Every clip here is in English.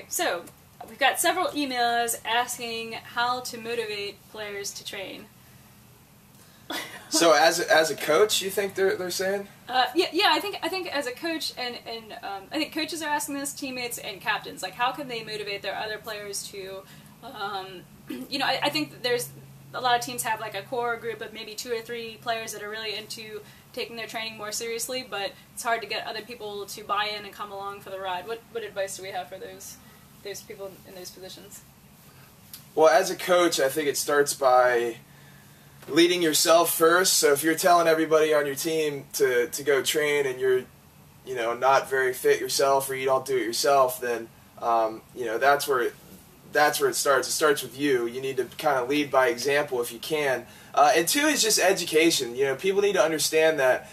so we've got several emails asking how to motivate players to train. So as a coach, you think they're saying? Yeah. I think as a coach, and I think coaches are asking this, teammates and captains, like how can they motivate their other players to, I think that there's a lot of teams have like a core group of maybe 2 or 3 players that are really into taking their training more seriously, but it's hard to get other people to buy in and come along for the ride. What advice do we have for those people in those positions? Well, as a coach, I think it starts by leading yourself first. So if you're telling everybody on your team to go train and you're, not very fit yourself, or you don't do it yourself, then that's where it starts. It starts with you. You need to kind of lead by example if you can. And 2 is just education. People need to understand that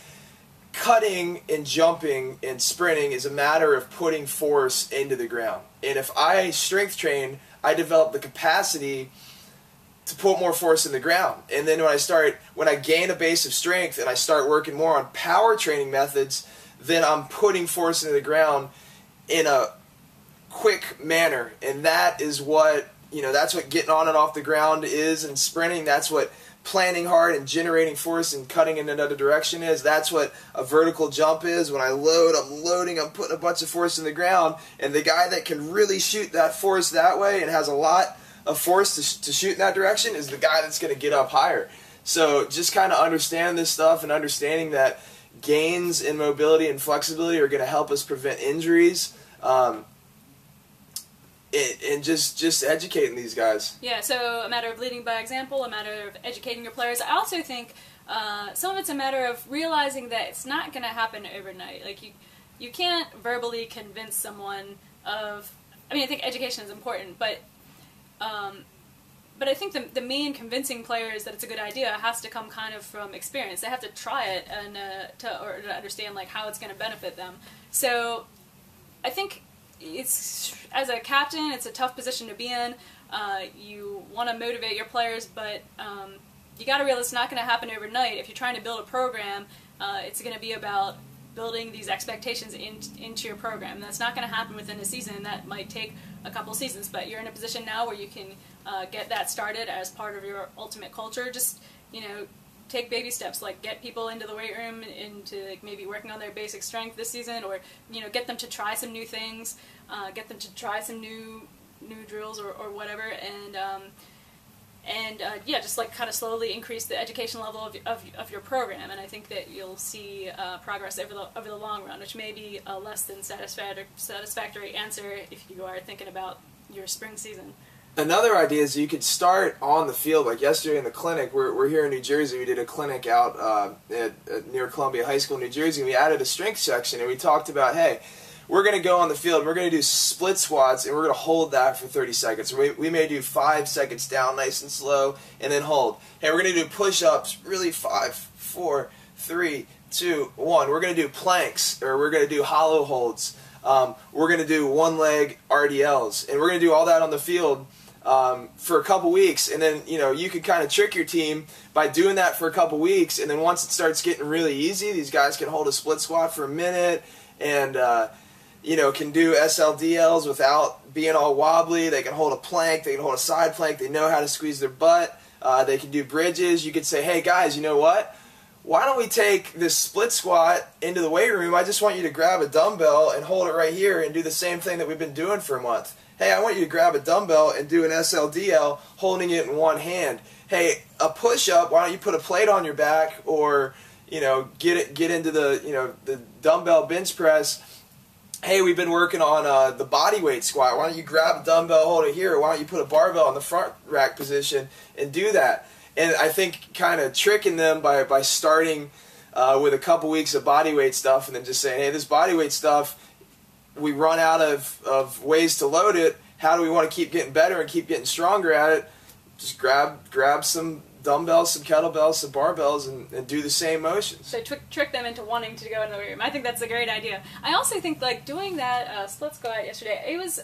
cutting and jumping and sprinting is a matter of putting force into the ground. And if I strength train, I develop the capacity to put more force in the ground. And then when I gain a base of strength and I start working more on power training methods, then I'm putting force into the ground in a quick manner. And that is what, that's what getting on and off the ground is, and sprinting. That's what planning hard and generating force and cutting in another direction is. That's what a vertical jump is. When I load, I'm loading, I'm putting a bunch of force in the ground. And the guy that can really shoot that force that way and has a lot of force to shoot in that direction is the guy that's going to get up higher. So just kind of understand this stuff, and understanding that gains in mobility and flexibility are going to help us prevent injuries, and just educating these guys. Yeah, so a matter of leading by example, a matter of educating your players. I also think some of it's a matter of realizing that it's not going to happen overnight. Like you can't verbally convince someone of. I mean, I think education is important, but I think the main convincing players that it's a good idea has to come kind of from experience. They have to try it and to understand like how it's going to benefit them. So I think as a captain, it's a tough position to be in. You want to motivate your players, but you got to realize it's not going to happen overnight. If you're trying to build a program, it's going to be about building these expectations into your program. That's not going to happen within a season. That might take a couple seasons, but you're in a position now where you can get that started as part of your ultimate culture. Just, take baby steps, like get people into the weight room, into like maybe working on their basic strength this season, or get them to try some new things, get them to try some new drills or whatever, and yeah, just like kind of slowly increase the education level of your program, and I think that you'll see progress over the long run, which may be a less than satisfactory answer if you are thinking about your spring season. Another idea is you could start on the field, like yesterday in the clinic. We're here in New Jersey. We did a clinic out near Columbia High School, New Jersey, and we added a strength section, and we talked about, hey, we're going to go on the field, we're going to do split squats, and we're going to hold that for 30 seconds. We may do 5 seconds down nice and slow, and then hold. Hey, we're going to do push-ups, really 5, 4, 3, 2, 1. We're going to do planks, or we're going to do hollow holds. We're going to do one-leg RDLs, and we're going to do all that on the field for a couple weeks, and then you could kind of trick your team by doing that for a couple weeks, and then once it starts getting really easy, these guys can hold a split squat for a minute, and can do SLDLs without being all wobbly. They can hold a plank, they can hold a side plank, they know how to squeeze their butt, they can do bridges. You could say, hey guys, you know what? Why don't we take this split squat into the weight room? I just want you to grab a dumbbell and hold it right here and do the same thing that we've been doing for a month. Hey, I want you to grab a dumbbell and do an SLDL holding it in one hand. Hey, a push-up, why don't you put a plate on your back, or get into the dumbbell bench press. Hey, we've been working on the body weight squat. Why don't you grab a dumbbell, hold it here? Why don't you put a barbell in the front rack position and do that? And I think kind of tricking them by starting with a couple weeks of body weight stuff, and then just saying, hey, this body weight stuff, we run out of ways to load it. How do we want to keep getting better and keep getting stronger at it? Just grab some dumbbells, some kettlebells, some barbells, and do the same motions. So trick them into wanting to go into the weight room. I think that's a great idea. I also think like doing that split squat yesterday, it was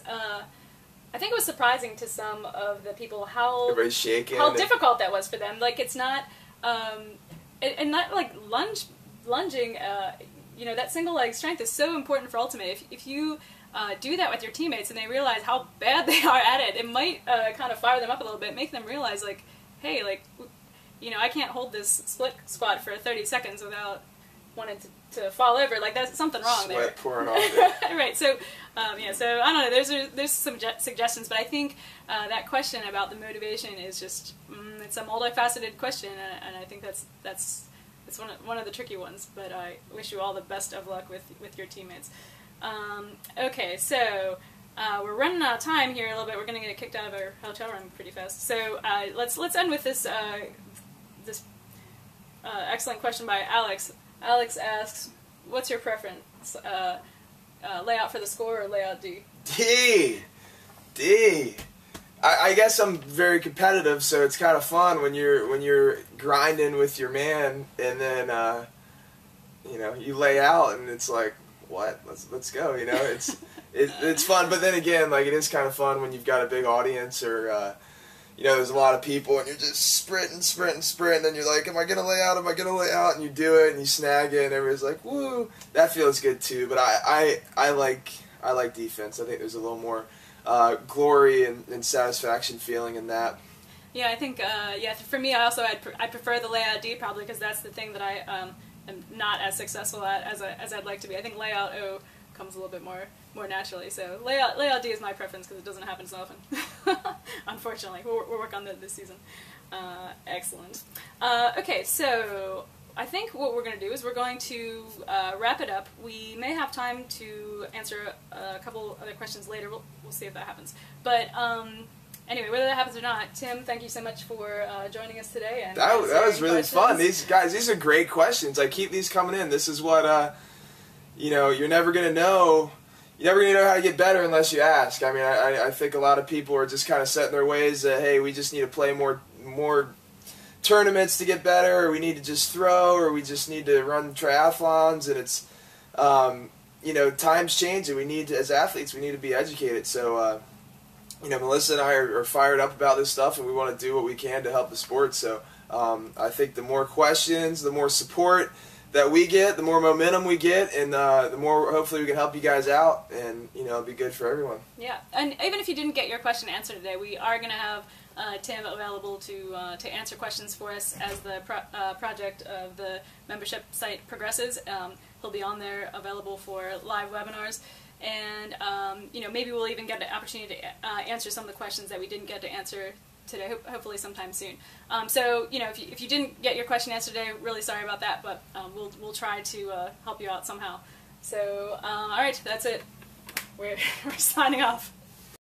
I think it was surprising to some of the people how difficult that was for them. Like it's not and not like lunging. That single leg strength is so important for ultimate. If you do that with your teammates and they realize how bad they are at it, it might kind of fire them up a little bit, make them realize, like, hey, like, you know, I can't hold this split squat for 30 seconds without wanting to fall over. Like, that's something wrong there. Sweat pouring off it. Right, so, so, I don't know, there's some suggestions, but I think that question about the motivation is just, it's a multifaceted question, and I think that's one of the tricky ones, but I wish you all the best of luck with your teammates. Okay, so we're running out of time here a little bit. We're going to get kicked out of our hotel room pretty fast. So let's end with this this excellent question by Alex. Alex asks, "What's your preference? Layout for the score or layout D?" D. I guess I'm very competitive, so it's kind of fun when you're grinding with your man, and then you know, you lay out, and it's like, what? Let's go. You know, it's fun, but then again, like, it is kind of fun when you've got a big audience, or you know, there's a lot of people, and you're just sprinting, and then you're like, am I gonna lay out? Am I gonna lay out? And you do it, and you snag it, and everybody's like, woo! That feels good too. But I like defense. I think there's a little more glory and satisfaction feeling in that. Yeah, I think for me, I prefer the layout D, probably because that's the thing that I am not as successful at as I'd like to be. I think layout O comes a little bit more naturally. So layout D is my preference because it doesn't happen so often. Unfortunately, we'll work on that this season. Excellent. Okay, so I think what we're going to do is we're going to wrap it up. We may have time to answer a couple other questions later. We'll see if that happens. But anyway, whether that happens or not, Tim, thank you so much for joining us today. And that was really fun. These are great questions. I keep these coming in. This is what you know, you're never going to know. You're never going to know how to get better unless you ask. I mean, I think a lot of people are just kind of set in their ways that, hey, we just need to play more tournaments to get better, or we need to just throw, or we just need to run triathlons, and it's, you know, times change, and we need to, as athletes, we need to be educated. So, you know, Melissa and I are fired up about this stuff, and we want to do what we can to help the sport. So, I think the more questions, the more support that we get, the more momentum we get, and the more hopefully we can help you guys out, and, you know, it'll be good for everyone. Yeah, and even if you didn't get your question answered today, we are going to have Tim available to answer questions for us as the project of the membership site progresses. He'll be on there available for live webinars, and you know, maybe we'll even get an opportunity to answer some of the questions that we didn't get to answer today, hopefully sometime soon. So, you know, if you didn't get your question answered today, really sorry about that, but we'll try to help you out somehow. So, all right, that's it. We're signing off.